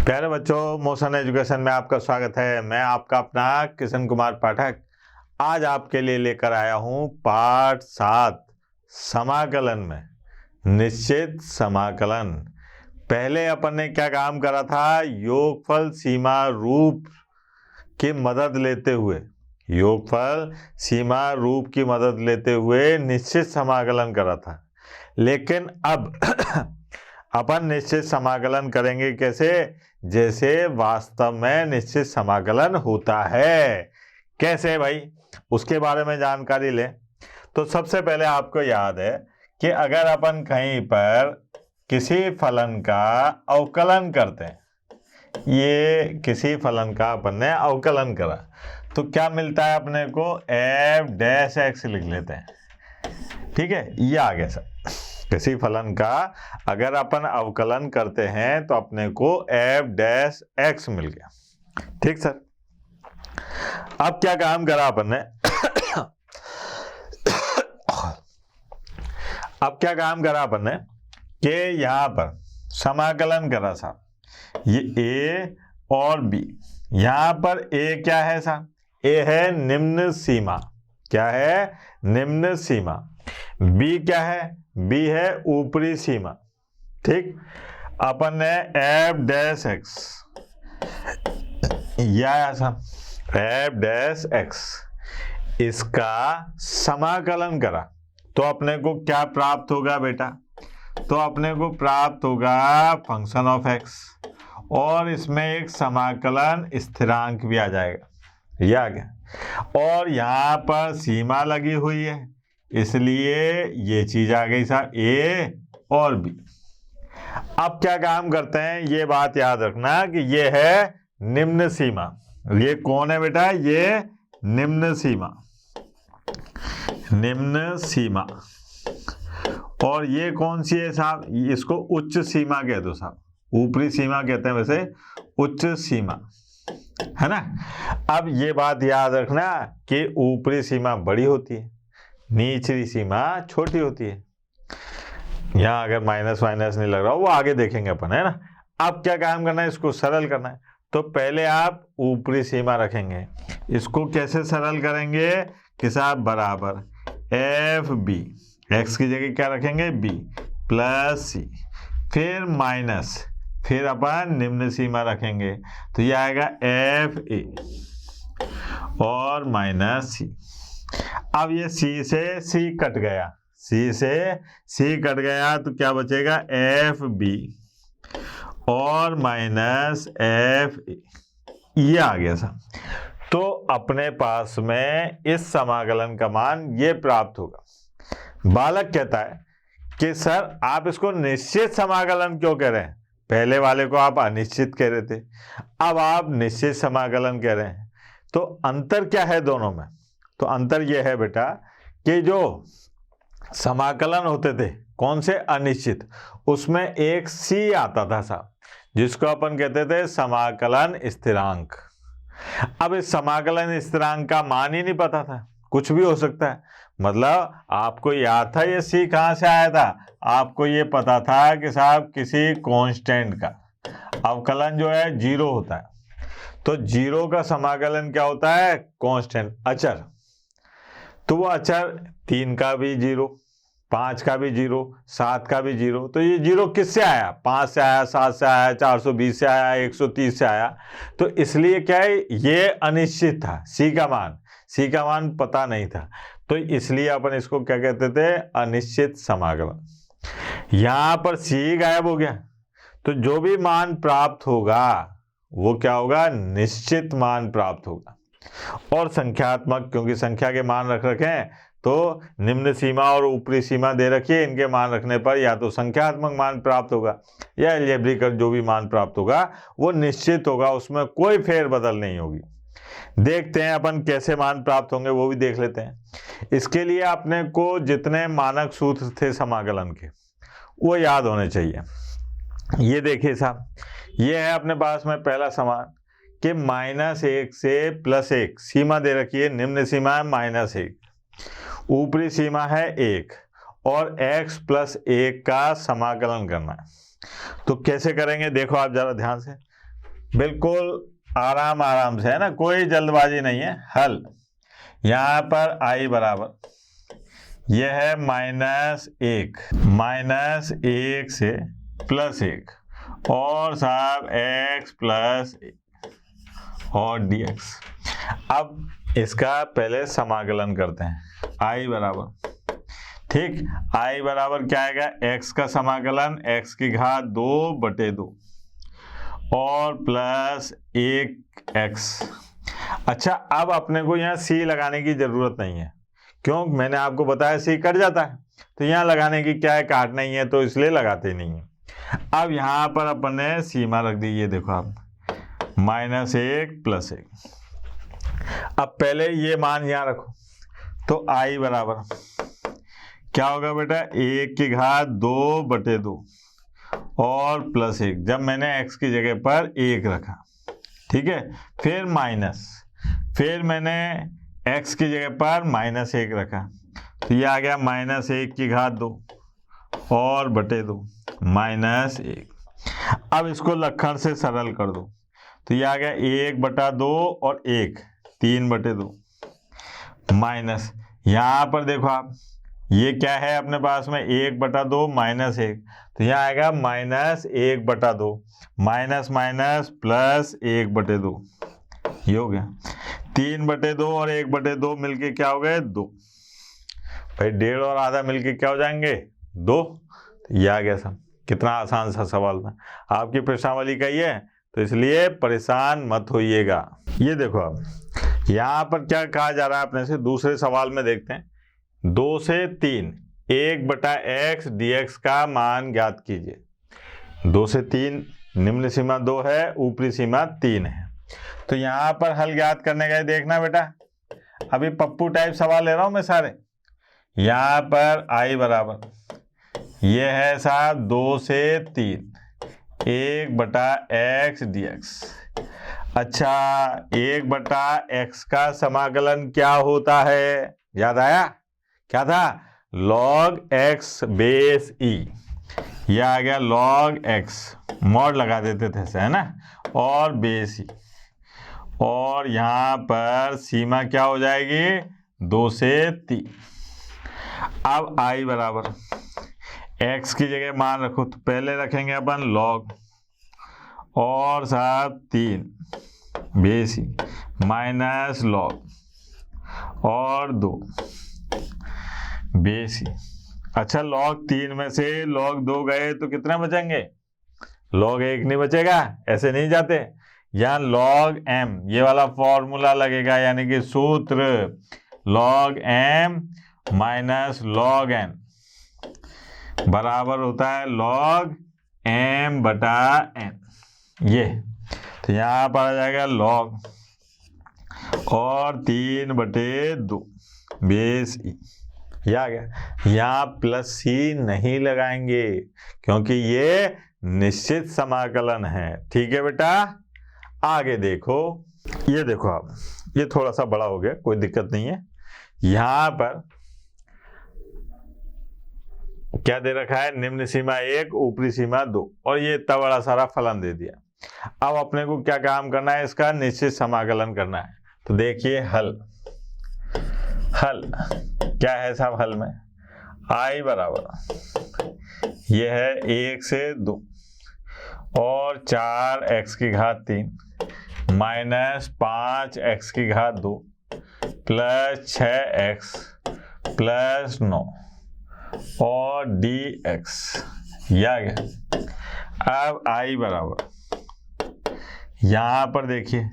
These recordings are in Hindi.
प्यारे बच्चों, मोशन एजुकेशन में आपका स्वागत है। मैं आपका अपना किशन कुमार पाठक आज आपके लिए लेकर आया हूं पाठ 7 समाकलन में निश्चित समाकलन। पहले अपन ने क्या काम करा था? योगफल सीमा रूप की मदद लेते हुए निश्चित समाकलन करा था। लेकिन अब अपन निश्चित समाकलन करेंगे कैसे? जैसे वास्तव में निश्चित समाकलन होता है। कैसे भाई? उसके बारे में जानकारी लें। तो सबसे पहले आपको याद है कि अगर अपन कहीं पर किसी फलन का अवकलन करते हैं, ये किसी फलन का अपन ने अवकलन करा तो क्या मिलता है अपने को? एफ डैश एक्स लिख लेते हैं। ठीक है, ये आ गया सर। किसी फलन का अगर अपन अवकलन करते हैं तो अपने को एफ डैश एक्स मिल गया। ठीक सर। अब क्या काम करा अपन ने? कि यहां पर समाकलन करा साहब, ये ए और बी। यहां पर ए क्या है साहब? ए है निम्न सीमा। क्या है? निम्न सीमा। बी क्या है? बी है ऊपरी सीमा। ठीक। अपन ने एफ डैश एक्स, या एफ डैश एक्स, इसका समाकलन करा तो अपने को क्या प्राप्त होगा बेटा? तो अपने को प्राप्त होगा फंक्शन ऑफ एक्स, और इसमें एक समाकलन स्थिरांक भी आ जाएगा। ये आ गया। और यहाँ पर सीमा लगी हुई है, इसलिए ये चीज आ गई साहब, ए और बी। अब क्या काम करते हैं? ये बात याद रखना कि ये है निम्न सीमा। ये कौन है बेटा? ये निम्न सीमा। निम्न सीमा। और ये कौन सी है साहब? इसको उच्च सीमा कह दो साहब। ऊपरी सीमा कहते हैं वैसे, उच्च सीमा, है ना। अब ये बात याद रखना कि ऊपरी सीमा बड़ी होती है, निचली सीमा छोटी होती है। यहां अगर माइनस वाइनस नहीं लग रहा, वो आगे देखेंगे अपन, है ना। अब क्या काम करना है? इसको सरल करना है। तो पहले आप ऊपरी सीमा रखेंगे। इसको कैसे सरल करेंगे कि साहब बराबर एफ बी, एक्स की जगह क्या रखेंगे? बी प्लस सी, फिर माइनस, फिर अपन निम्न सीमा रखेंगे तो ये आएगा एफ ए और माइनस सी। अब ये सी से सी कट गया, सी से सी कट गया तो क्या बचेगा? एफ बी और माइनस एफ ए। ये आ गया साहब। तो अपने पास में इस समाकलन का मान ये प्राप्त होगा। बालक कहता है कि सर आप इसको निश्चित समाकलन क्यों कह रहे हैं? पहले वाले को आप अनिश्चित कह रहे थे, अब आप निश्चित समाकलन कह रहे हैं, तो अंतर क्या है दोनों में? तो अंतर यह है बेटा कि जो समाकलन होते थे कौन से? अनिश्चित, उसमें एक सी आता था साहब, जिसको अपन कहते थे समाकलन स्थिरांक। अब इस समाकलन स्थिरांक का मान ही नहीं पता था, कुछ भी हो सकता है। मतलब आपको याद था ये सी कहां से आया था? आपको ये पता था कि साहब किसी कांस्टेंट का अवकलन जो है जीरो होता है, तो जीरो का समाकलन क्या होता है? कांस्टेंट, अचर। तो वो अचर 3 का भी जीरो, 5 का भी जीरो, 7 का भी जीरो। तो ये जीरो किससे आया? 5 से आया, 7 से आया, 420 से आया, 130 से आया। तो इसलिए क्या है, ये अनिश्चित था। सी का मान पता नहीं था, तो इसलिए अपन इसको क्या कहते थे? अनिश्चित समाकलन। यहां पर सी गायब हो गया, तो जो भी मान प्राप्त होगा वो क्या होगा? निश्चित मान प्राप्त होगा। और संख्यात्मक, क्योंकि संख्या के मान रख रखे हैं तो निम्न सीमा और ऊपरी सीमा दे रखी है, इनके मान रखने पर या तो संख्यात्मक मान प्राप्त होगा या अलजेब्रिक जो भी मान प्राप्त होगा वो निश्चित होगा, उसमें कोई फेरबदल नहीं होगी। देखते हैं अपन कैसे मान प्राप्त होंगे, वो भी देख लेते हैं। इसके लिए अपने को जितने मानक सूत्र थे समाकलन के वो याद होने चाहिए। ये देखिए साहब, ये है अपने पास में पहला समान कि -1 से +1 सीमा दे रखी है। निम्न सीमा है -1, ऊपरी सीमा है 1, और x + 1 का समाकलन करना है। तो कैसे करेंगे देखो आप जरा ध्यान से। बिल्कुल आराम आराम से, है ना, कोई जल्दबाजी नहीं है। हल यहाँ पर आई बराबर यह है -1, -1 से +1 और साहब x + 1 और dx। अब इसका पहले समाकलन करते हैं। आई बराबर, ठीक, आई बराबर क्या आएगा, x का समाकलन x की घात 2/2 और +1x। अच्छा, अब अपने को यहाँ c लगाने की जरूरत नहीं है, क्यों, मैंने आपको बताया c कट जाता है, तो यहाँ लगाने की क्या है, काटना ही है, तो इसलिए लगाते नहीं है। अब यहाँ पर अपन ने सीमा रख दी, ये देखो आप, -1 + 1। अब पहले ये मान यहाँ रखो, तो आई बराबर क्या होगा बेटा, 1 की घात 2/2 और +1, जब मैंने x की जगह पर 1 रखा, ठीक है, फिर माइनस, फिर मैंने x की जगह पर -1 रखा, तो ये आ गया -1 की घात 2 और /2 -1। अब इसको लक्षण से सरल कर दो, तो ये आ गया 1/2 और 1 3/2 माइनस, यहाँ पर देखो आप, ये क्या है अपने पास में, 1/2 -1, तो यहाँ आएगा -1/2 माइनस माइनस +1/2, ये हो गया 3/2 और 1/2 मिलके क्या हो गए, 2। भाई 1.5 और आधा मिलके क्या हो जाएंगे, 2। ये आ गया सब, कितना आसान सा सवाल था। आपकी प्रश्नावली का ही है, तो इसलिए परेशान मत होइएगा। ये देखो अब यहाँ पर क्या कहा जा रहा है अपने से, दूसरे सवाल में देखते हैं। 2 से 3 1/x dx का मान ज्ञात कीजिए। 2 से 3 निम्न सीमा 2 है, ऊपरी सीमा 3 है। तो यहाँ पर हल ज्ञात करने का देखना बेटा, अभी पप्पू टाइप सवाल ले रहा हूं मैं सारे। यहाँ पर आई बराबर ये है साहब 2 से 3 1/x dx। अच्छा, 1/x का समाकलन क्या होता है, याद आया, क्या था, log x बेस e। यह आ गया log x, मॉड लगा देते थे ऐसे, है ना, और बेस e, और यहाँ पर सीमा क्या हो जाएगी, 2 से 3। अब i बराबर x की जगह मान रखो, तो पहले रखेंगे अपन log और साहब 3 बेस e माइनस log और 2 बेस e। अच्छा, log 3 में से log 2 गए तो कितना बचेंगे, log 1 नहीं बचेगा, ऐसे नहीं जाते। यहाँ log m ये वाला फॉर्मूला लगेगा, यानी कि सूत्र log m minus log n बराबर होता है log m/n। ये तो यहाँ पर आ जाएगा log और 3/2 बेस e, ये आ गया। यहाँ +c नहीं लगाएंगे क्योंकि ये निश्चित समाकलन है, ठीक है बेटा। आगे देखो, ये देखो आप, ये थोड़ा सा बड़ा हो गया, कोई दिक्कत नहीं है। यहाँ पर क्या दे रखा है, निम्न सीमा 1 ऊपरी सीमा 2, और ये इतना बड़ा सारा फलन दे दिया। अब अपने को क्या काम करना है, इसका निश्चित समाकलन करना है। तो देखिए हल क्या है साहब, हल में i बराबर ये है 1 से 2 और 4x की घात 3 माइनस 5x की घात 2 प्लस 6x प्लस 9 और dx, ये आ गया। अब i बराबर यहाँ पर देखिए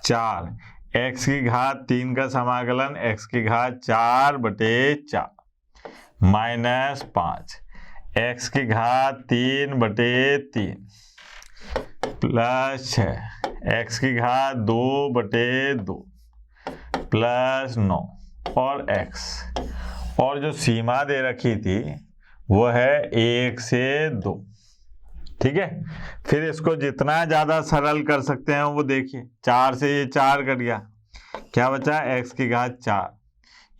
4 x की घात 3 का समाकलन x की घात 4/4 माइनस 5 x की घात 3/3 प्लस 6 x की घात 2/2 प्लस 9 और x, और जो सीमा दे रखी थी वो है 1 से 2, ठीक है। फिर इसको जितना ज्यादा सरल कर सकते हैं वो देखिए, 4 से ये 4 कट गया, क्या बचा, x की घात 4,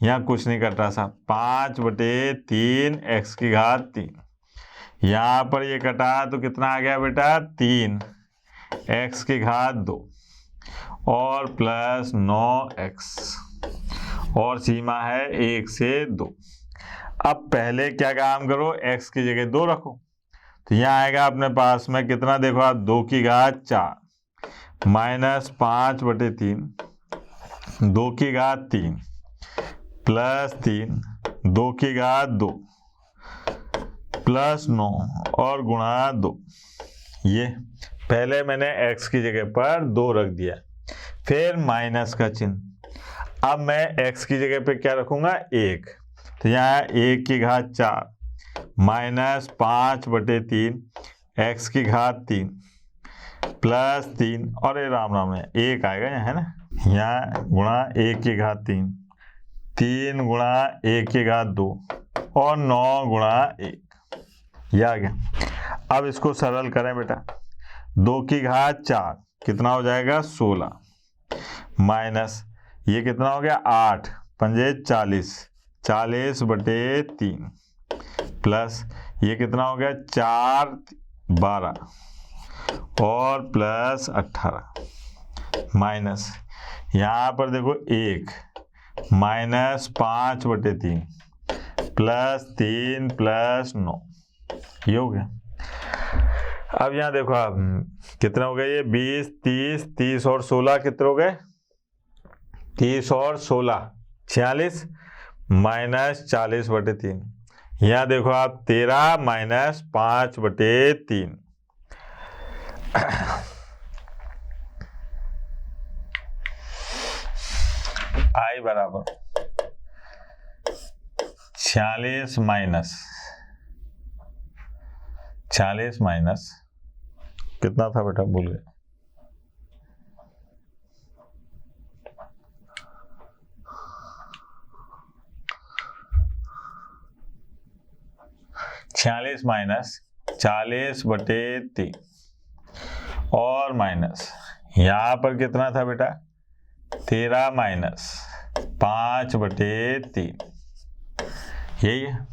यहाँ कुछ नहीं कट रहा साहब, 5/3 x की घात 3, यहाँ पर ये कटा तो कितना आ गया बेटा 3, x की घात 2 और प्लस 9x और सीमा है 1 से 2। अब पहले क्या काम करो, x की जगह 2 रखो, तो यहाँ आएगा अपने पास में कितना, देखो आप, 2 की घात 4 माइनस 5/3, 2 की घात 3 प्लस 3, 2 की घात 2 प्लस 9 और गुणा 2। ये पहले मैंने x की जगह पर 2 रख दिया, फिर माइनस का चिन्ह। अब मैं x की जगह पे क्या रखूंगा, 1, तो यहाँ 1 की घात 4 माइनस 5/3 x की घात 3 प्लस 3 और ये राम राम है 1 आएगा यहाँ, है ना, यहाँ गुणा 1 की घात 3, 3 गुणा 1 की घात 2 और 9 गुणा 1, ये आ गया। अब इसको सरल करें बेटा, 2 की घात 4 कितना हो जाएगा 16 माइनस ये कितना हो गया 8 पंजे 40, 40/3 प्लस ये कितना हो गया 4 12 और प्लस 18 माइनस यहाँ पर देखो 1 माइनस 5/3 प्लस 3 प्लस 9, ये हो गया। अब यहाँ देखो आप कितना हो गया, ये 20 30 30 और 16 कितने हो गए, 30 और 16 46 माइनस 40/3। यहाँ देखो आप 13 माइनस 5/3। आई बराबर 46 माइनस कितना था बेटा, भूल गए, 46 माइनस 40/3 और माइनस यहाँ पर कितना था बेटा 13 माइनस 5/3, यही है।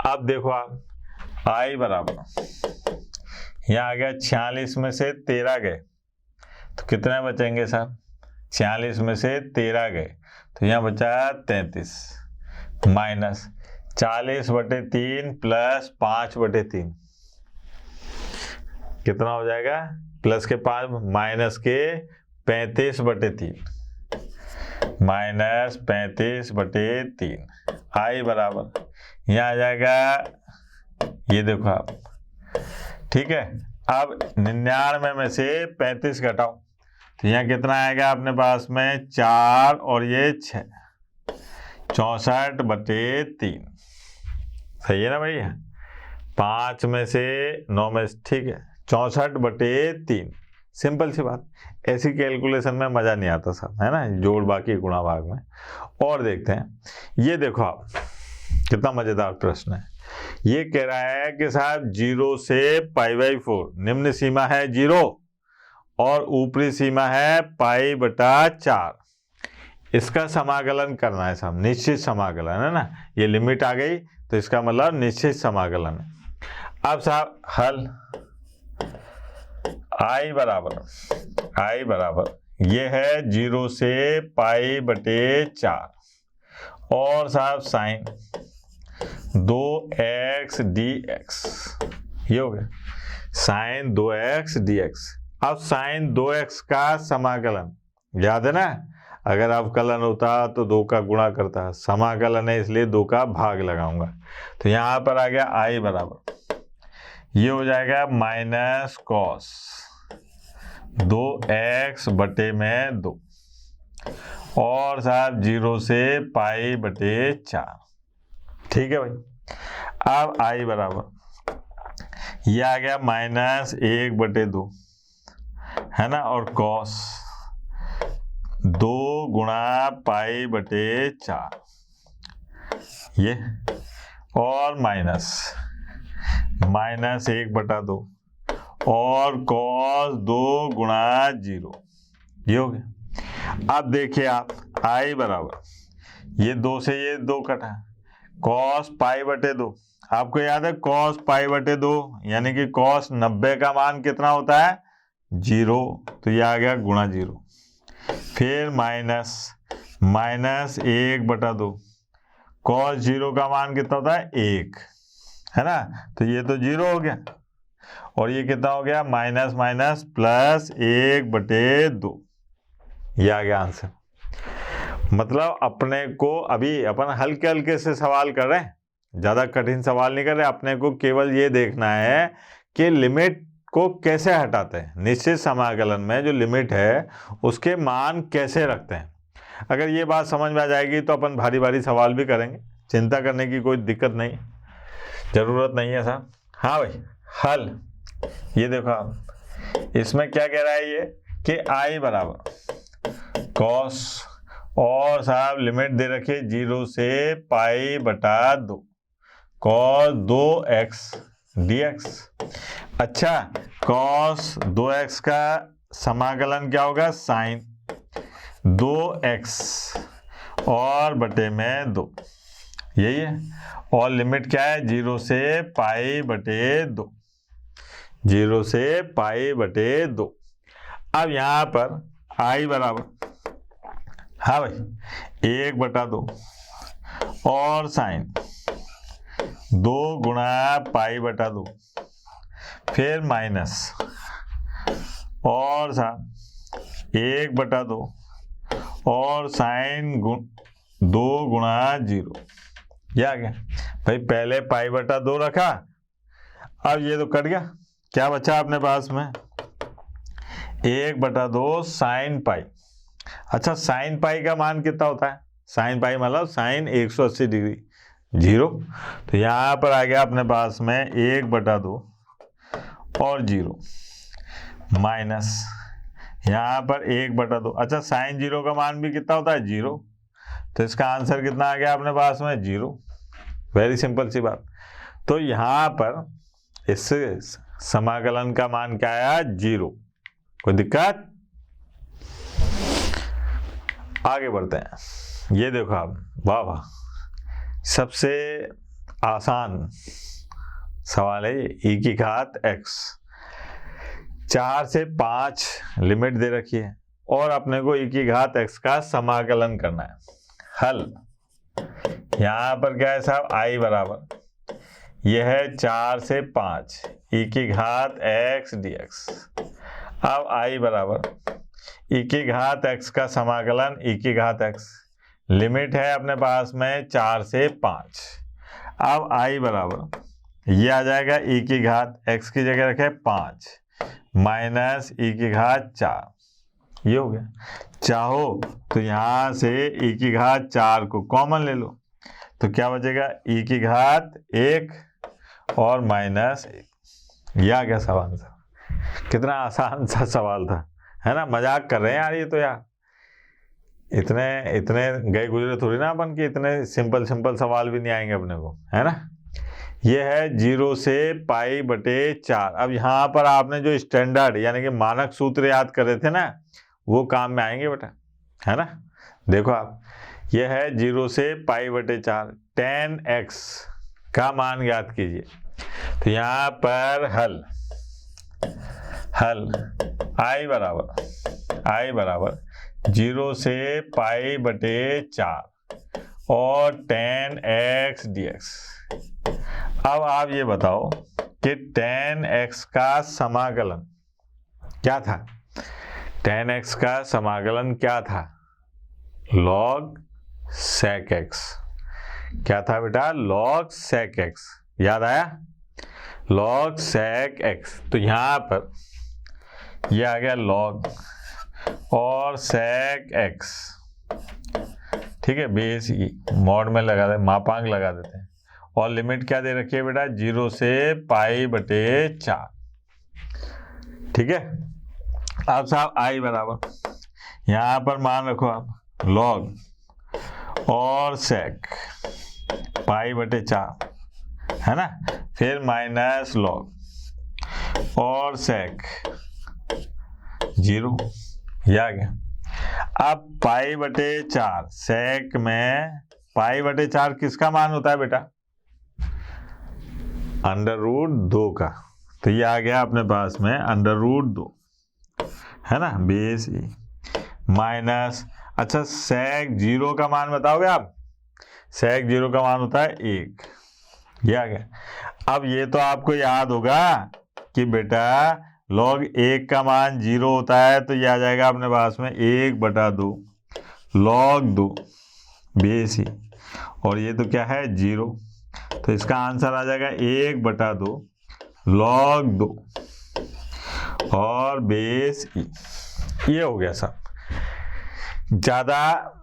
अब देखो आप आई बराबर यहाँ आ गया 46 में से 13 गए तो कितने बचेंगे साहब, 46 में से 13 गए तो यहाँ बचा 33 माइनस 40/3 प्लस 5/3 कितना हो जाएगा, प्लस के 5 माइनस के 35/3 माइनस 35/3 आई बराबर यहाँ आ जाएगा, ये देखो आप, ठीक है। अब 99 में से 35 घटाओ तो यहाँ कितना आएगा अपने पास में 4 और ये 6, 64/3, सही है ना भैया, 5 में से 9 में, ठीक है, 64/3, सिंपल सी बात। ऐसी कैलकुलेशन में मजा नहीं आता साहब, है ना, जोड़ बाकी गुणा भाग में। और देखते हैं, ये देखो आप कितना मजेदार प्रश्न है। ये कह रहा है कि साहब 0 से π/4 निम्न सीमा है 0 और ऊपरी सीमा है π/4, इसका समाकलन करना है साहब, निश्चित समाकलन है ना, ये लिमिट आ गई तो इसका मतलब निश्चित समाकलन है। अब साहब हल आई बराबर ये है 0 से π/4 और साहब साइन 2x dx, ये हो गया साइन 2x dx। अब साइन 2x का समाकलन याद है ना, अगर अवकलन होता तो 2 का गुणा करता, समाकलन है इसलिए 2 का भाग लगाऊंगा, तो यहाँ पर आ गया आई बराबर ये हो जाएगा माइनस कॉस 2x/2 और साहब 0 से π/4, ठीक है भाई। अब आई बराबर ये आ गया -1/2, है ना, और कॉस 2 गुणा π/4 ये, और माइनस 1/2 और कॉस 2 गुणा 0, ये हो गया। अब देखिए आप आई बराबर ये 2 से ये 2 कटा, कॉस π/2, आपको याद है कॉस π/2 यानी कि कॉस 90 का मान कितना होता है जीरो, तो ये आ गया गुणा जीरो। फिर माइनस 1/2, कॉस जीरो का मान कितना होता है 1, है ना, तो ये तो जीरो हो गया। और ये कितना हो गया माइनस माइनस प्लस 1/2, ये आ गया आंसर। मतलब अपने को अभी अपन हल्के हल्के से सवाल कर रहे हैं, ज़्यादा कठिन सवाल नहीं कर रहे, अपने को केवल ये देखना है कि लिमिट को कैसे हटाते हैं, निश्चित समाकलन में जो लिमिट है उसके मान कैसे रखते हैं। अगर ये बात समझ में आ जाएगी तो अपन भारी भारी सवाल भी करेंगे, चिंता करने की कोई दिक्कत नहीं, ज़रूरत नहीं है साहब। हाँ भाई, हल ये देखो आप, इसमें क्या कह रहा है ये कि आई बराबर कॉस, और साहब लिमिट दे रखिए 0 से π/2 कॉस 2x dx। अच्छा, कॉस 2x का समाकलन क्या होगा साइन 2x और बटे में 2, यही है। और लिमिट क्या है 0 से π/2, 0 से π/2। अब यहाँ पर आई बराबर, हाँ भाई 1/2 और साइन 2 गुणा π/2, फिर माइनस और साइन 1/2 और साइन 2 गुणा 0, ये आ गया भाई। पहले π/2 रखा, अब ये तो कट गया, क्या बचा अपने पास में 1/2 साइन पाई। अच्छा, साइन पाई का मान कितना होता है, साइन पाई मतलब साइन 180 डिग्री, 0, तो यहाँ पर आ गया अपने पास में 1/2 और 0 माइनस यहाँ पर 1/2। अच्छा, साइन 0 का मान भी कितना होता है 0, तो इसका आंसर कितना आ गया अपने पास में 0। वेरी सिंपल सी बात। तो यहाँ पर इस समाकलन का मान क्या आया 0, कोई दिक्कत। आगे बढ़ते हैं, ये देखो आप, वाह वाह, सबसे आसान सवाल है ये, e की घात x, 4 से 5 लिमिट दे रखी है और अपने को e की घात x का समाकलन करना है। हल यहाँ पर क्या है साहब, i बराबर यह है 4 से 5 e की घात x dx। अब i बराबर e की घात x का समाकलन e की घात x, लिमिट है अपने पास में 4 से 5। अब i बराबर ये आ जाएगा e की घात x की जगह रखे 5 माइनस e की घात 4, ये हो गया। चाहो तो यहाँ से e की घात 4 को कॉमन ले लो, तो क्या बचेगा e की घात 1 और माइनस 1, ये आ गया सवाल। कितना आसान सा सवाल था, है ना, मजाक कर रहे हैं यार ये तो यार, इतने इतने गए गुजरे थोड़ी ना अपन कि इतने सिंपल सवाल भी नहीं आएंगे अपने को, है ना। ये है 0 से π/4। अब यहाँ पर आपने जो स्टैंडर्ड यानी कि मानक सूत्र याद कर रहे थे ना, वो काम में आएंगे बेटा, है ना। देखो आप, ये है 0 से π/4, tan x का मान ज्ञात कीजिए। तो यहाँ पर हल i बराबर 0 से π/4 और tan x dx। अब आप ये बताओ कि tan x का समाकलन क्या था, tan x का समाकलन क्या था, log sec x। क्या था बेटा, log sec x, याद आया, log sec x। तो यहाँ पर ये आ गया log और sec x, ठीक है, बेस मॉड में लगा दे, मापांक लगा देते हैं। और लिमिट क्या दे रखी है बेटा 0 से π/4, ठीक है। अब साहब i बराबर यहाँ पर मान रखो आप log और sec π/4, है ना, फिर माइनस log और sec 0, ये आ गया। अब π/4 sec में π/4 किसका मान होता है बेटा, √2 का, तो ये आ गया अपने पास में √2। है ना, बेस ए माइनस, अच्छा सेक 0 का मान बताओगे आप? सेक 0 का मान होता है 1, ये आ गया। अब ये तो आपको याद होगा कि बेटा log 1 का मान 0 होता है, तो ये आ जाएगा अपने पास में 1/2 log 2 बेस ए, और ये तो क्या है 0, तो इसका आंसर आ जाएगा 1/2 log 2 और बेस ई। ये हो गया साहब। ज़्यादा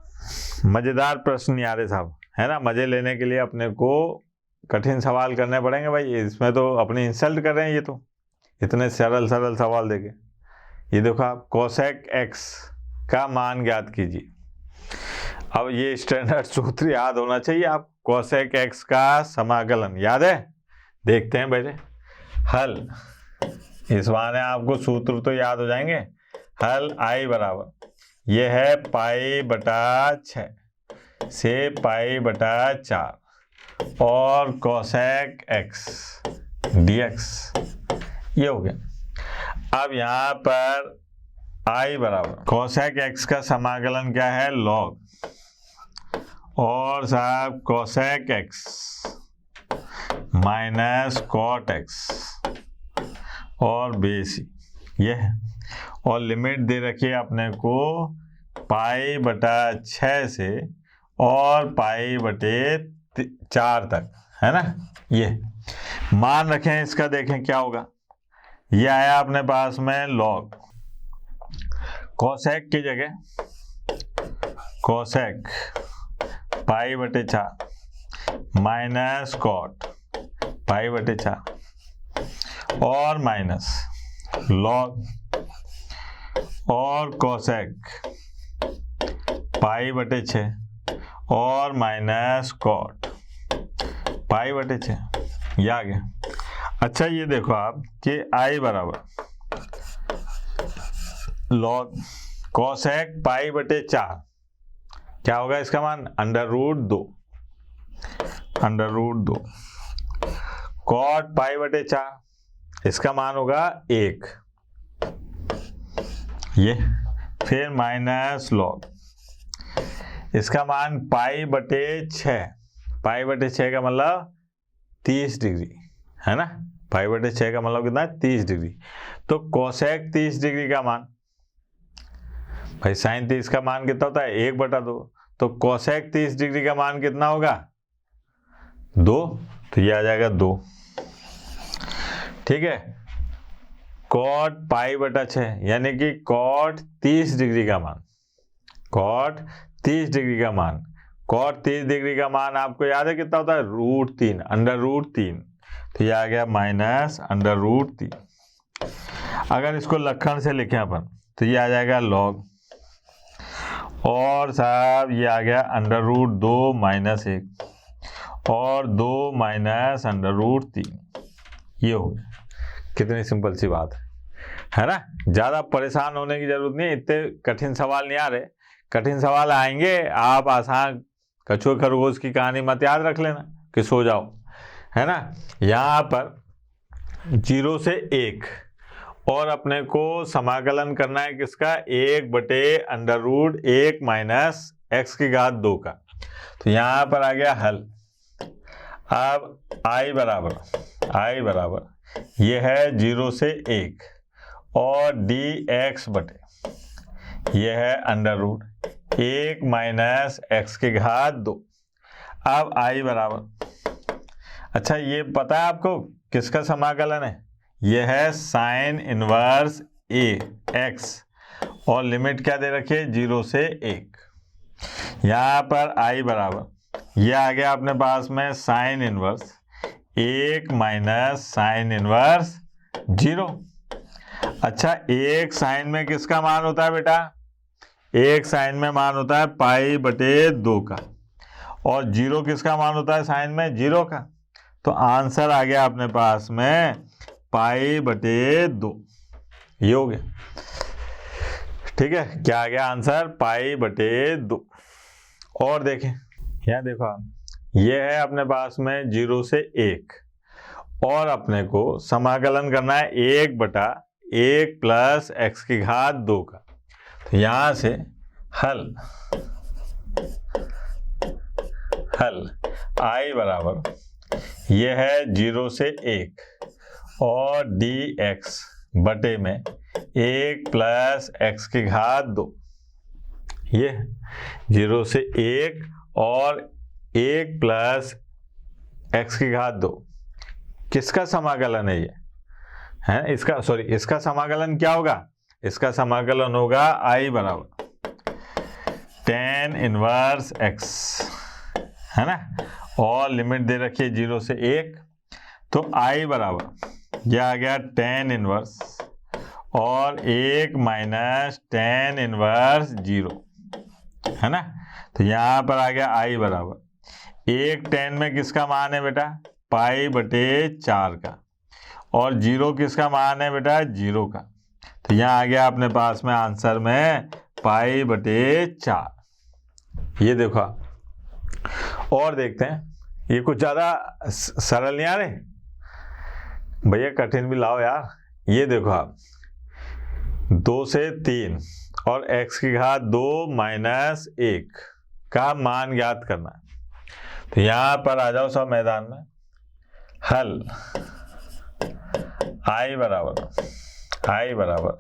मज़ेदार प्रश्न नहीं आ रहे साहब, है ना। मज़े लेने के लिए अपने को कठिन सवाल करने पड़ेंगे भाई, इसमें तो अपनी इंसल्ट कर रहे हैं ये तो, इतने सरल सरल सवाल देके। ये देखो आप, कोसेक एक्स का मान ज्ञात कीजिए। अब ये स्टैंडर्ड सूत्र याद होना चाहिए आप, कोसेक एक्स का समाकलन याद है? देखते हैं बेटे हल, इस बहाने आपको सूत्र तो याद हो जाएंगे। हल आई बराबर, ये है π/6 से π/4 और कोसेक एक्स dx, ये हो गया। अब यहाँ पर आई बराबर कोसेक एक्स का समाकलन क्या है? लॉग, और साहब cosec x minus cot x और बेस, ये है। और लिमिट दे रखी है अपने को π/6 से और π/4 तक, है ना। ये मान रखें इसका, देखें क्या होगा। ये आया अपने पास में लॉग, कोसेक की जगह कोसेक π/4 माइनस कॉट π/4 और माइनस लॉग और कोसेक π/6 और माइनस कॉट π/6, ये आ गया। अच्छा ये देखो आप कि आई बराबर लॉग कोसेक π/4, क्या होगा इसका मान? √2 कॉट π/4, इसका मान होगा 1, ये फिर माइनस लॉग, इसका मान π/6, π/6 का मतलब 30 डिग्री, है ना। π/6 का मतलब कितना है? 30 डिग्री। तो कोसेक 30 डिग्री का मान, भाई साइन 30 का मान कितना होता है? 1/2, तो कोसेक 30 डिग्री का मान कितना होगा? 2, तो ये आ जाएगा 2, ठीक है। कॉट π/6 यानी कि कॉट 30 डिग्री का मान, कॉट 30 डिग्री का मान, कॉट 30 डिग्री का मान आपको याद है कितना होता है? √3, √3, तो ये आ गया माइनस √3। अगर इसको लक्षण से लिखें अपन तो ये आ जाएगा लॉग, और साहब ये आ गया √2 - 1 और 2 माइनस √3, ये हो गया। कितनी सिंपल सी बात है ना। ज़्यादा परेशान होने की जरूरत नहीं, इतने कठिन सवाल नहीं आ रहे। कठिन सवाल आएंगे, आप आसान कछुए खरगोश की कहानी मत याद रख लेना कि सो जाओ, है ना। यहाँ पर 0 से 1 और अपने को समाकलन करना है किसका? 1/√1 माइनस x⁻² का। तो यहाँ पर आ गया हल। अब आई बराबर ये है 0 से 1 और dx/, ये है √1 माइनस x⁻²। अब आई बराबर, अच्छा ये पता है आपको किसका समाकलन है? ये है साइन इनवर्स x, और लिमिट क्या दे रखी है? 0 से 1। यहाँ पर आई बराबर ये आ गया अपने पास में sine inverse 1 minus sine inverse 0। अच्छा, एक साइन में किसका मान होता है बेटा? एक साइन में मान होता है π/2 का, और 0 किसका मान होता है साइन में? 0 का। तो आंसर आ गया अपने पास में π/2, ये हो गया। ठीक है, क्या आ गया आंसर? π/2। और देखें, क्या देखो आप, ये है अपने पास में 0 से 1 और अपने को समाकलन करना है 1/1 1 प्लस एक्स की घात 2 का। तो यहाँ से हल I बराबर ये है 0 से 1 और dx बटे में 1 प्लस एक्स की घात 2, ये 0 से 1 और 1 प्लस एक्स की घात 2 किसका समाकलन है ये है इसका समाकलन क्या होगा? इसका समाकलन होगा I बराबर tan इनवर्स x, है ना, और लिमिट दे रखी है 0 से 1, तो I बराबर यह आ गया tan इनवर्स और 1 माइनस tan इनवर्स 0, है ना। तो यहाँ पर आ गया I बराबर 1 tan में किसका मान है बेटा? पाई बटे 4 का, और 0 किसका मान है बेटा? 0 का। तो यहाँ आ गया अपने पास में आंसर में पाई बटे 4। ये देखो और देखते हैं, ये कुछ ज़्यादा सरल नहीं आ रहे भैया, कठिन भी लाओ यार। ये देखो आप 2 से 3 और x की घात 2 माइनस 1 का मान ज्ञात करना है। तो यहाँ पर आ जाओ सब मैदान में। हल I बराबर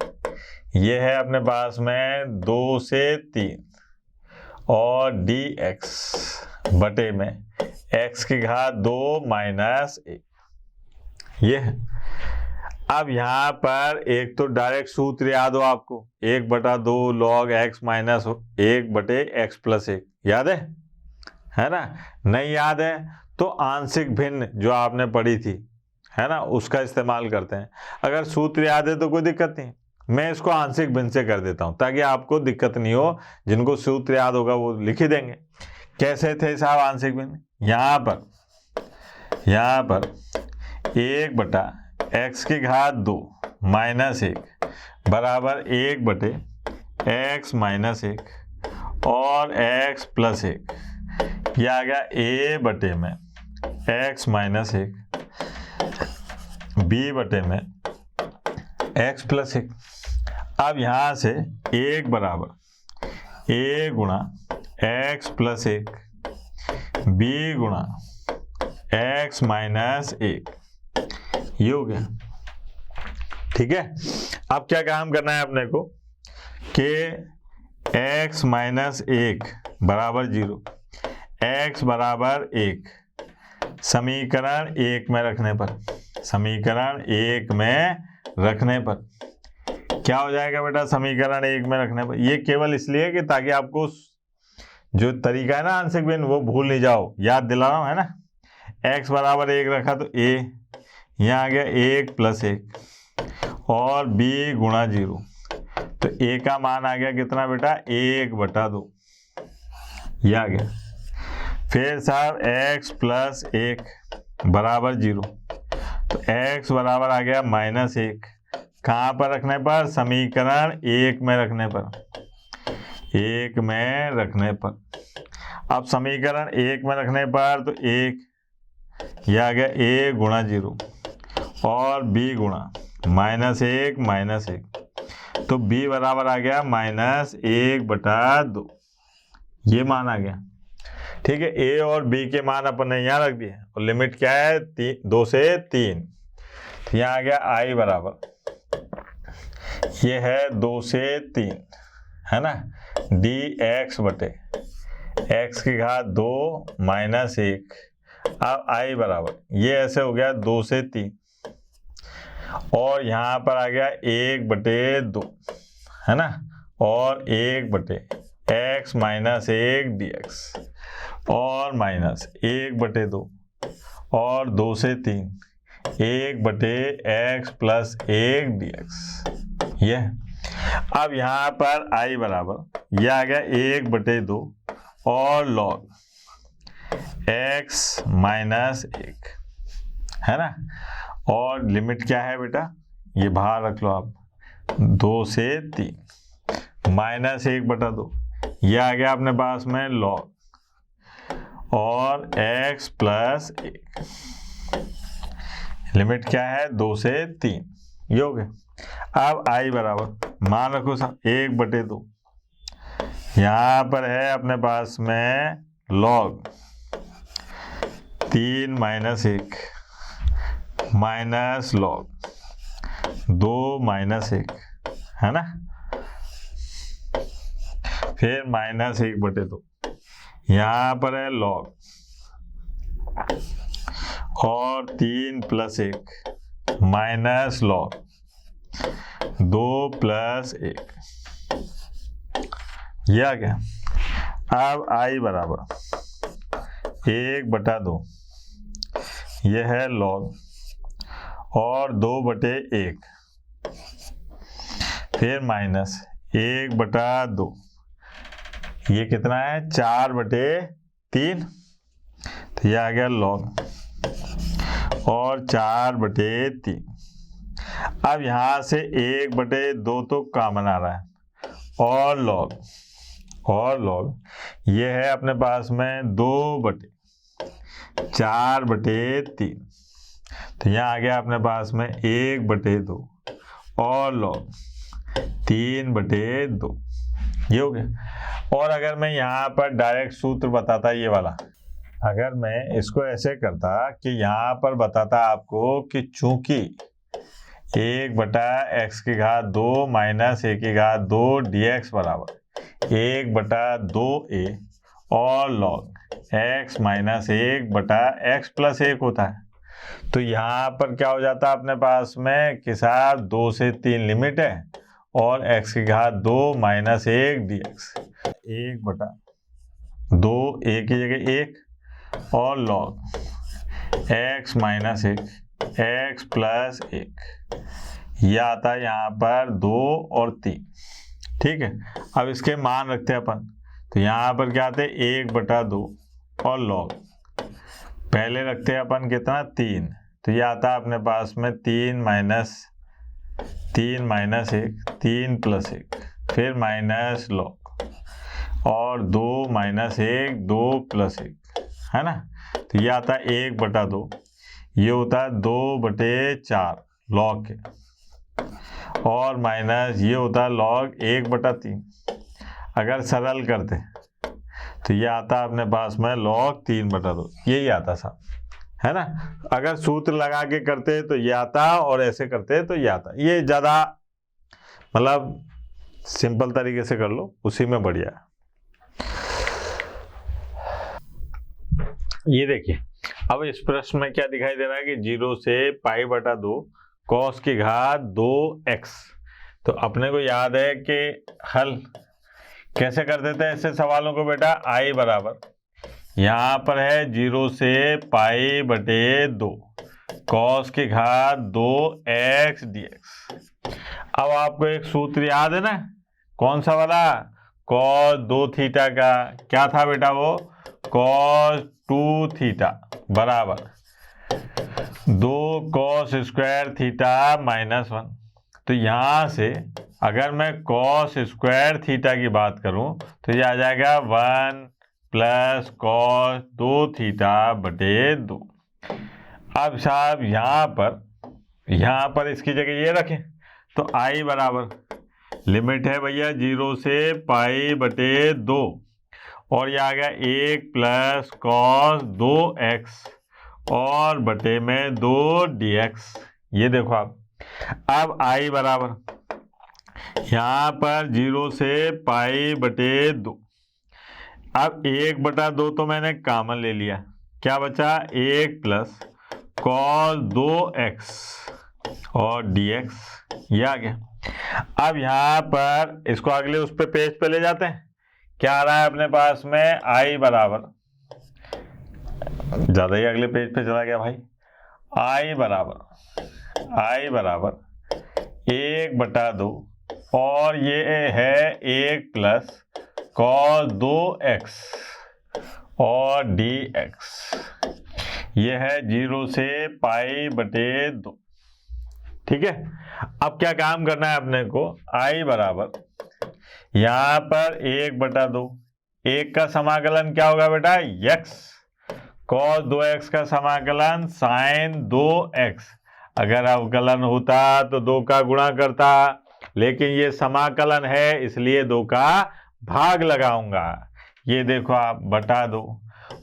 ये है अपने पास में 2 से 3 और dx बटे में x की घात 2 माइनस 1, ये है। अब यहाँ पर एक तो डायरेक्ट सूत्र याद हो आपको, 1/2 log x माइनस 1 बटे x प्लस 1, याद है ना? नहीं याद है तो आंशिक भिन्न जो आपने पढ़ी थी, है ना, उसका इस्तेमाल करते हैं। अगर सूत्र याद है तो कोई दिक्कत नहीं, मैं इसको आंशिक भिन्न से कर देता हूँ ताकि आपको दिक्कत नहीं हो। जिनको सूत्र याद होगा वो लिख ही देंगे। कैसे थे साहब आंशिक भिन्न? यहाँ पर 1 बटा x की घात 2 माइनस 1 बराबर 1 बटे x माइनस 1 और x प्लस 1, यह आ गया a बटे में x माइनस 1 b बटे में x प्लस 1। अब यहाँ से 1 बराबर a गुणा x प्लस 1 b गुणा x माइनस 1, ये हो गया। ठीक है, अब क्या काम करना है अपने को कि x माइनस 1 बराबर 0, x बराबर 1 समीकरण 1 में रखने पर क्या हो जाएगा बेटा? समीकरण 1 में रखने पर ये केवल इसलिए कि ताकि आपको जो तरीका है ना आंशिक भिन्न वो भूल नहीं जाओ, याद दिला रहा हूँ, है ना। x बराबर 1 रखा तो a, यहाँ आ गया 1 प्लस 1 और b गुणा 0, तो a का मान आ गया कितना बेटा? 1/2, यह आ गया। फिर साहब x प्लस 1 बराबर 0, तो x बराबर आ गया माइनस 1, कहाँ पर रखने पर? समीकरण 1 में रखने पर। अब समीकरण 1 में रखने पर तो 1, यह आ गया a गुणा 0 और b गुणा माइनस 1, तो b बराबर आ गया माइनस 1/2, ये मान आ गया। ठीक है, a और b के मान अपन ने यहाँ रख दिए और लिमिट क्या है? 2 से 3। तो यहाँ आ गया I बराबर ये है 2 से 3, है ना, dx बटे x की घात 2 माइनस 1। अब I बराबर ये ऐसे हो गया 2 से 3 और यहाँ पर आ गया 1/2, है ना, और 1/x माइनस 1 dx और माइनस 1/2 और 2 से 3 1/x प्लस 1 dx, ये। अब यहाँ पर I बराबर यह आ गया 1/2 और log x माइनस 1, है ना, और लिमिट क्या है बेटा? ये बाहर रख लो आप, 2 से 3 माइनस 1/2, यह आ गया अपने पास में log और x प्लस 1, लिमिट क्या है? 2 से 3, ये हो गया। अब आई बराबर मान रखो सब 1/2, यहाँ पर है अपने पास में log 3 - 1 माइनस log 2 - 1 है ना, फिर -1/2, यहाँ पर है log और 3 + 1 माइनस log 2 + 1, ये आ गया। अब आई बराबर 1/2, यह है log और 2/1, फिर -1/2, ये कितना है 4/3, तो ये आ गया log और 4/3। अब यहाँ से 1/2 तो कॉमन आ रहा है और log ये है अपने पास में 2/4/3, तो यहाँ आ गया अपने पास में 1/2 और log 3/2, ये हो गया। और अगर मैं यहाँ पर डायरेक्ट सूत्र बताता ये वाला, अगर मैं इसको ऐसे करता कि यहाँ पर बताता आपको कि चूंकि 1/x² माइनस 1² dx बराबर 1/2a और log x - 1/x + 1 होता है, तो यहाँ पर क्या हो जाता है अपने पास में कि साहब 2 से 3 लिमिट है और x² माइनस 1 dx 1/2 a की जगह 1 और log x - 1 x + 1, यह आता है यहाँ पर 2 और 3, ठीक है। अब इसके मान रखते हैं अपन, तो यहाँ पर क्या आते हैं 1/2 और log पहले रखते हैं अपन कितना 3, तो ये आता है अपने पास में 3 - 1 3 + 1, फिर माइनस log और 2 - 1 2 + 1 है ना, तो ये आता है 1/2, ये होता है 2/4 log के, और माइनस ये होता है log 1/3। अगर सरल करते तो ये आता है अपने पास में log 3/2, यही आता साहब, है ना। अगर सूत्र लगा के करते तो ये आता और ऐसे करते तो ये आता, ये ज़्यादा मतलब सिंपल तरीके से कर लो, उसी में बढ़िया है। ये देखिए अब इस प्रश्न में क्या दिखाई दे रहा है कि 0 से π/2 cos की घात 2x, तो अपने को याद है कि हल कैसे कर देते हैं ऐसे सवालों को बेटा, i बराबर यहाँ पर है 0 से π/2 cos की घात 2x dx। अब आपको एक सूत्र याद है ना, कौन सा वाला, cos 2θ का क्या था बेटा, वो cos 2θ बराबर 2 cos² θ -1। तो यहाँ से अगर मैं cos² θ की बात करूं तो ये आ जाएगा 1 + cos 2θ/2। अब साहब यहाँ पर इसकी जगह ये रखें, तो i बराबर लिमिट है भैया 0 से π/2 और ये आ गया 1 + cos 2x और बटे में 2 dx। ये देखो आप, अब i बराबर यहाँ पर 0 से π/2, अब 1/2 तो मैंने कॉमन ले लिया, क्या बचा 1 + cos 2x और dx, ये आ गया। अब यहाँ पर इसको अगले उस पे पेज पे ले जाते हैं, क्या आ रहा है अपने पास में i बराबर, ज़्यादा ही अगले पेज पे चला गया भाई, i बराबर 1/2 और ये है 1 + cos 2x और dx, ये है 0 से π/2, ठीक है। अब क्या काम करना है अपने को, i बराबर यहाँ पर 1/2, 1 का समाकलन क्या होगा बेटा x, cos 2x का समाकलन sin 2x। अगर अवकलन होता तो 2 का गुणा करता, लेकिन ये समाकलन है इसलिए 2 का भाग लगाऊंगा। ये देखो आप बटा 2,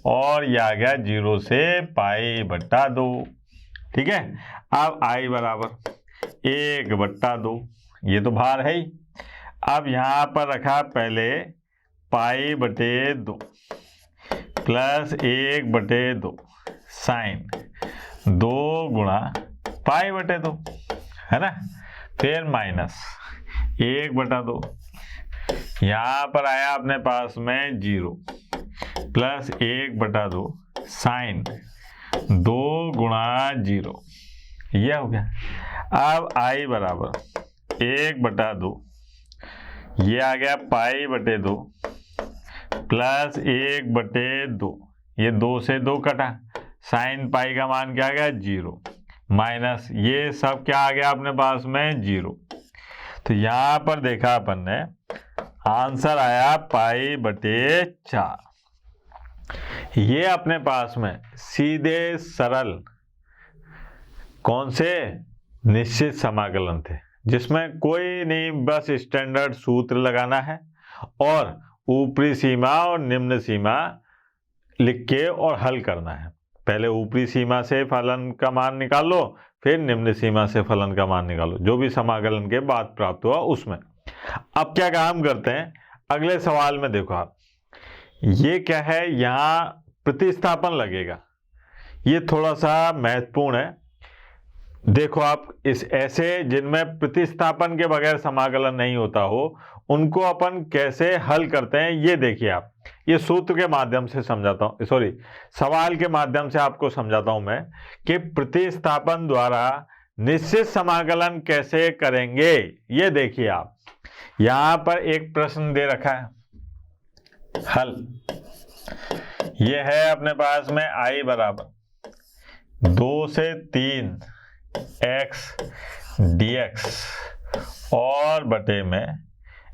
और ये आ गया 0 से पाई बटा 2। ठीक है, अब आई बराबर 1/2, ये तो भार है ही। अब यहां पर रखा पहले पाई बटे 2 प्लस 1/2 साइन 2 गुणा पाई बटे 2, है ना, फिर माइनस 1/2, यहां पर आया अपने पास में 0 प्लस 1/2 साइन 2 गुणा 0, यह हो गया। अब आई बराबर 1/2, ये आ गया पाई बटे 2 प्लस 1/2, ये 2 से 2 कटा, साइन पाई का मान क्या आ गया 0, माइनस ये सब क्या आ गया अपने पास में 0। तो यहां पर देखा अपन ने आंसर आया पाई बटे 4। ये अपने पास में सीधे सरल कौन से निश्चित समाकलन थे, जिसमें कोई नहीं, बस स्टैंडर्ड सूत्र लगाना है और ऊपरी सीमा और निम्न सीमा लिख के और हल करना है। पहले ऊपरी सीमा से फलन का मान निकाल लो, फिर निम्न सीमा से फलन का मान निकालो, जो भी समाकलन के बाद प्राप्त हुआ उसमें। अब क्या काम करते हैं, अगले सवाल में देखो आप, ये क्या है, यहाँ प्रतिस्थापन लगेगा, ये थोड़ा सा महत्वपूर्ण है। देखो आप, इस ऐसे जिनमें प्रतिस्थापन के बगैर समाकलन नहीं होता हो उनको अपन कैसे हल करते हैं, ये देखिए आप। ये सूत्र के माध्यम से समझाता हूं, सॉरी सवाल के माध्यम से आपको समझाता हूं मैं कि प्रतिस्थापन द्वारा निश्चित समाकलन कैसे करेंगे। ये देखिए आप, यहां पर एक प्रश्न दे रखा है, हल ये है अपने पास में आई बराबर 2 से 3 x dx और बटे में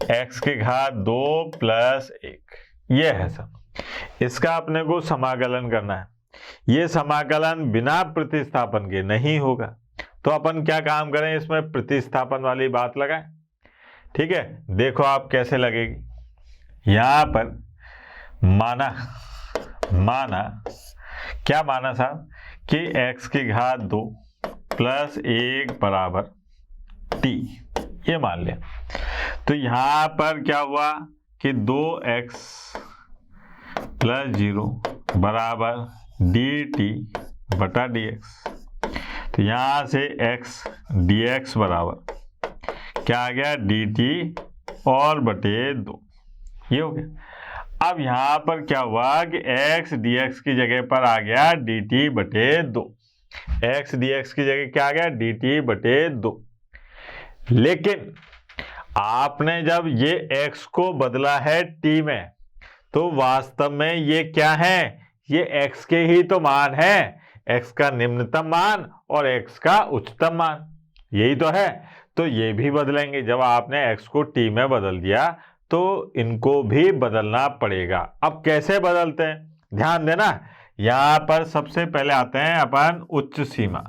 x की घात 2 प्लस 1, ये है सब। इसका अपने को समाकलन करना है। ये समाकलन बिना प्रतिस्थापन के नहीं होगा, तो अपन क्या काम करें, इसमें प्रतिस्थापन वाली बात लगाएं। ठीक है, देखो आप कैसे लगेगी। यहां पर माना क्या माना साहब कि x की घात 2 प्लस 1 बराबर t, ये मान लिया। तो यहां पर क्या हुआ कि 2x प्लस 0 बराबर dt बटा dx। तो यहां से x dx बराबर क्या आ गया dt और बटे 2, ये हो गया। अब यहां पर क्या हुआ कि x dx की जगह पर आ गया dt बटे 2, x dx की जगह क्या आ गया dt बटे 2। लेकिन आपने जब ये x को बदला है t में, तो वास्तव में ये क्या है, ये x के ही तो मान है, x का निम्नतम मान और x का उच्चतम मान, यही तो है। तो ये भी बदलेंगे, जब आपने x को t में बदल दिया तो इनको भी बदलना पड़ेगा। अब कैसे बदलते हैं, ध्यान देना। यहां पर सबसे पहले आते हैं अपन उच्च सीमा,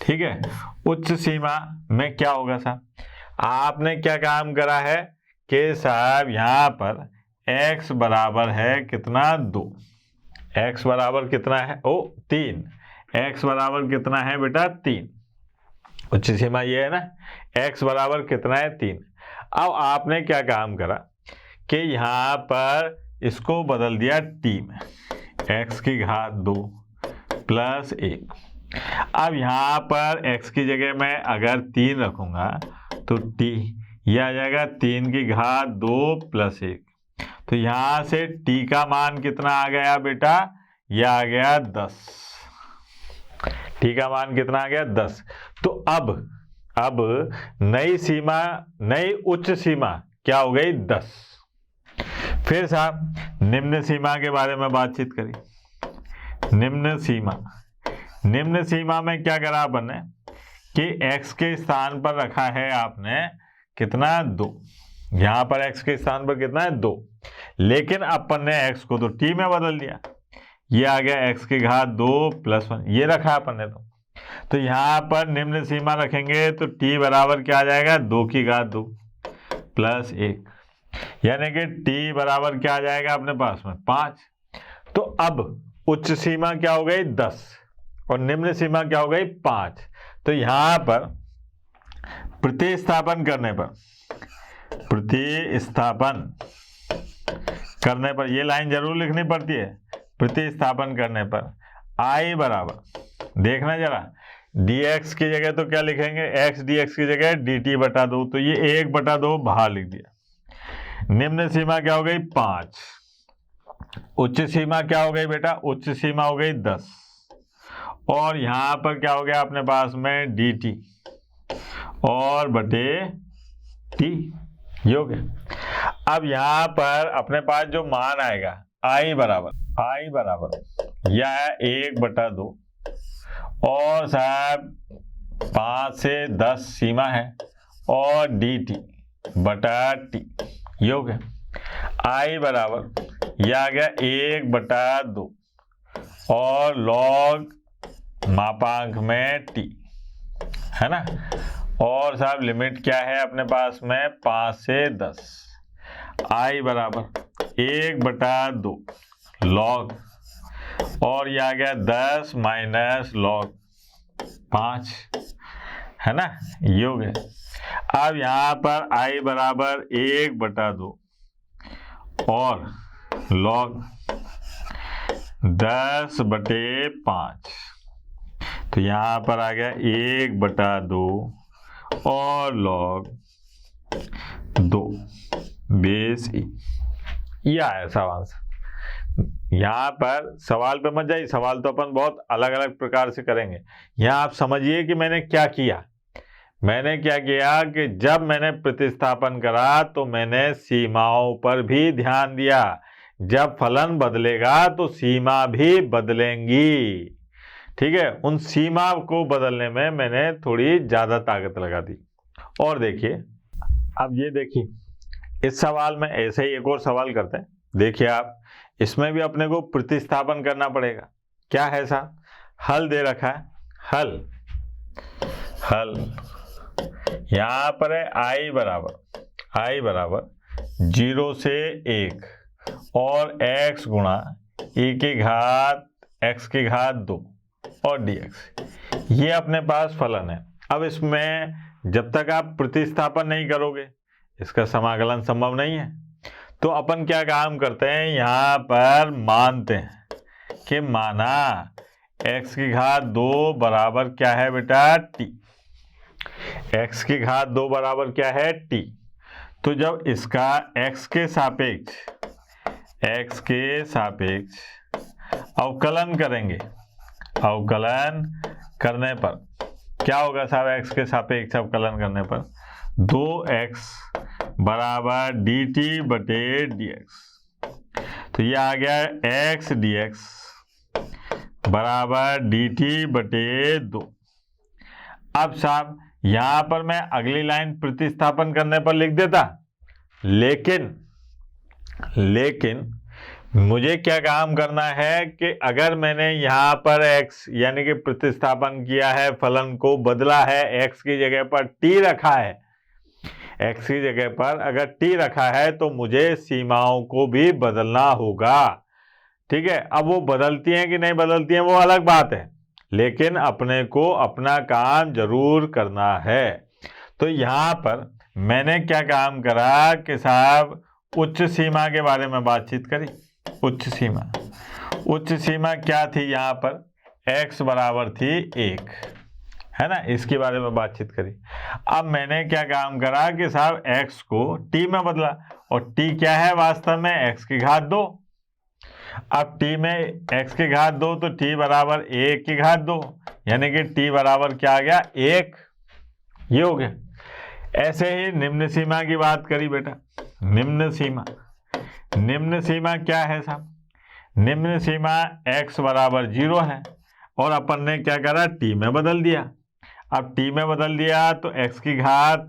ठीक है। उच्च सीमा में क्या होगा साहब, आपने क्या काम करा है कि साहब यहां पर x बराबर है कितना 2, x बराबर कितना है 3, x बराबर कितना है बेटा 3, उच्च सीमा ये है ना, x बराबर कितना है 3। अब आपने क्या काम करा कि यहां पर इसको बदल दिया t में, x की घात 2 प्लस 1। अब यहां पर x की जगह मैं अगर 3 रखूंगा तो t यह आ जाएगा 3 की घात 2 प्लस 1। तो यहां से t का मान कितना आ गया बेटा, यह आ गया 10, t का मान कितना आ गया 10। तो अब नई सीमा, नई उच्च सीमा क्या हो गई 10। फिर साहब निम्न सीमा के बारे में बातचीत करी। निम्न सीमा में क्या करा अपन ने कि x के स्थान पर रखा है आपने कितना 2, यहां पर x के स्थान पर कितना है 2, लेकिन अपन ने x को तो t में बदल दिया। ये आ गया x की घात 2 प्लस 1, ये रखा अपन ने। तो यहाँ पर निम्न सीमा रखेंगे तो t बराबर क्या आ जाएगा, 2 की घात 2 प्लस 1, यानी कि t बराबर क्या आ जाएगा अपने पास में 5। तो अब उच्च सीमा क्या हो गई 10 और निम्न सीमा क्या हो गई 5। तो यहाँ पर प्रतिस्थापन करने पर ये लाइन जरूर लिखनी पड़ती है। प्रतिस्थापन करने पर I बराबर, देखना जरा, dx की जगह तो क्या लिखेंगे, x dx की जगह dt बटा 2, तो ये 1/2 बाहर लिख दिया। निम्न सीमा क्या हो गई 5, उच्च सीमा क्या हो गई बेटा, उच्च सीमा हो गई 10, और यहां पर क्या हो गया अपने पास में dt और बटे t, ये हो गया। अब यहां पर अपने पास जो मान आएगा I बराबर यह 1/2 और साहब 5 से 10 सीमा है और dt बटा t, ये हो गया। I बराबर यह आ गया 1/2 और लॉग मापांक में t, है ना, और साहब लिमिट क्या है अपने पास में 5 से 10। I बराबर 1/2 लॉग और यह आ गया 10 माइनस लॉग 5, है ना, ये हो गया। अब यहाँ पर I बराबर 1/2 और लॉग 10/5, तो यहाँ पर आ गया 1/2 और लॉग 2 बेस e, ये आया सवाल। यहाँ पर सवाल पे मत जाइए, सवाल तो अपन बहुत अलग अलग प्रकार से करेंगे। यहाँ आप समझिए कि मैंने क्या किया कि जब मैंने प्रतिस्थापन करा तो मैंने सीमाओं पर भी ध्यान दिया। जब फलन बदलेगा तो सीमा भी बदलेंगी, ठीक है, उन सीमा को बदलने में मैंने थोड़ी ज्यादा ताकत लगा दी। और देखिए, अब ये देखिए इस सवाल में ऐसे ही एक और सवाल करते हैं। देखिए आप, इसमें भी अपने को प्रतिस्थापन करना पड़ेगा। क्या है साहब, हल दे रखा है, हल यहाँ पर है I बराबर 0 से 1 और x गुणा e की घात x की घात 2 और dx, ये अपने पास फलन है। अब इसमें जब तक आप प्रतिस्थापन नहीं करोगे इसका समाकलन संभव नहीं है। तो अपन क्या काम करते हैं, यहाँ पर मानते हैं कि माना x की घात 2 बराबर क्या है बेटा t, x की घात 2 बराबर क्या है t। तो जब इसका x के सापेक्ष अवकलन करेंगे, अवकलन करने पर क्या होगा साहब, x के सापेक्ष अवकलन करने पर 2x बराबर dt बटे dx, तो ये आ गया x dx बराबर dt बटे 2। अब साहब यहाँ पर मैं अगली लाइन प्रतिस्थापन करने पर लिख देता, लेकिन मुझे क्या काम करना है कि अगर मैंने यहाँ पर x यानी कि प्रतिस्थापन किया है, फलन को बदला है, x की जगह पर t रखा है, x की जगह पर अगर t रखा है तो मुझे सीमाओं को भी बदलना होगा, ठीक है। अब वो बदलती हैं कि नहीं बदलती हैं वो अलग बात है, लेकिन अपने को अपना काम जरूर करना है। तो यहाँ पर मैंने क्या काम करा कि साहब उच्च सीमा के बारे में बातचीत करी। उच्च सीमा क्या थी, यहाँ पर x बराबर थी 1, है ना, इसके बारे में बातचीत करी। अब मैंने क्या काम करा कि साहब x को t में बदला, और t क्या है वास्तव में x की घात 2। अब t में x की घात 2 तो t बराबर 1 की घात 2, यानी कि t बराबर क्या आ गया 1, ये हो गया। ऐसे ही निम्न सीमा की बात करी बेटा। निम्न सीमा क्या है साहब, निम्न सीमा x बराबर 0 है और अपन ने क्या करा t में बदल दिया। अब t में बदल दिया तो x की घात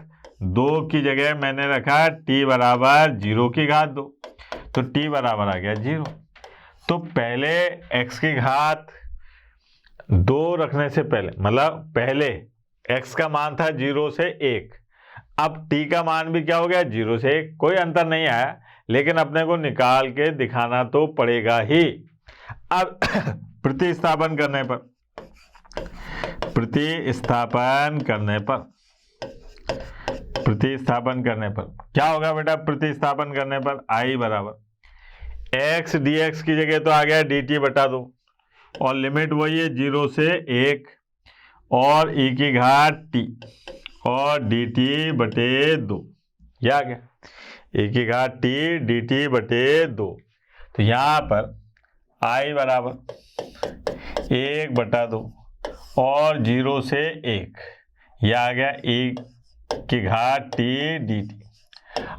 2 की जगह मैंने रखा t बराबर 0 की घात 2, तो t बराबर आ गया 0। तो पहले x की घात 2 रखने से पहले, मतलब पहले x का मान था 0 से 1, अब t का मान भी क्या हो गया 0 से 1, कोई अंतर नहीं आया, लेकिन अपने को निकाल के दिखाना तो पड़ेगा ही। अब प्रतिस्थापन करने पर क्या होगा बेटा? प्रतिस्थापन करने पर i बराबर x dx की जगह तो आ गया dt बटा 2, और लिमिट वही है 0 से 1 और e की घात t और dt बटे 2, यह आ गया e की घात t dt बटे 2। तो यहाँ पर i बराबर 1 बटा 2 और 0 से 1, यह आ गया e की घात t dt।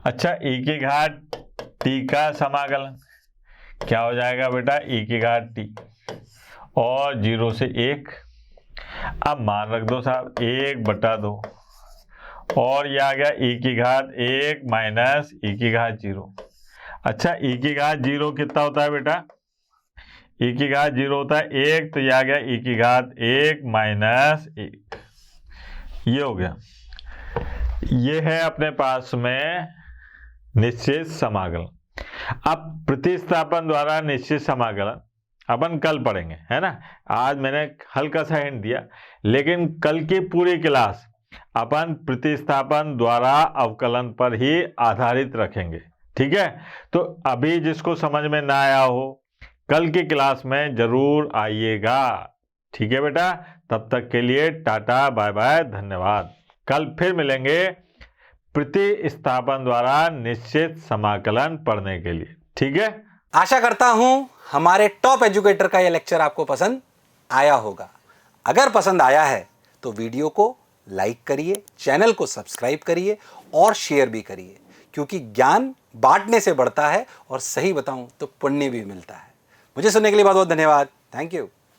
अच्छा, e की घात t का समाकलन क्या हो जाएगा बेटा? e की घात t और 0 से 1, अब मान रख दो साहब 1 बटा 2 और यह आ गया e की घात 1 माइनस e की घात 0। अच्छा, e की घात 0 कितना होता है बेटा? e की घात 0 होता है 1, तो यह आ गया e की घात 1 माइनस 1, ये हो गया। ये है अपने पास में निश्चित समाकलन। अब प्रतिस्थापन द्वारा निश्चित समाकलन अपन कल पढ़ेंगे, है ना। आज मैंने हल्का सा हिंट दिया, लेकिन कल की पूरी क्लास अपन प्रतिस्थापन द्वारा अवकलन पर ही आधारित रखेंगे, ठीक है। तो अभी जिसको समझ में ना आया हो, कल की क्लास में जरूर आइएगा, ठीक है बेटा। तब तक के लिए टाटा, बाय बाय, धन्यवाद। कल फिर मिलेंगे प्रतिस्थापन द्वारा निश्चित समाकलन पढ़ने के लिए, ठीक है। आशा करता हूं हमारे टॉप एजुकेटर का यह लेक्चर आपको पसंद आया होगा। अगर पसंद आया है तो वीडियो को लाइक करिए, चैनल को सब्सक्राइब करिए और शेयर भी करिए, क्योंकि ज्ञान बांटने से बढ़ता है और सही बताऊं तो पुण्य भी मिलता है। मुझे सुनने के लिए बहुत बहुत धन्यवाद। Thank you.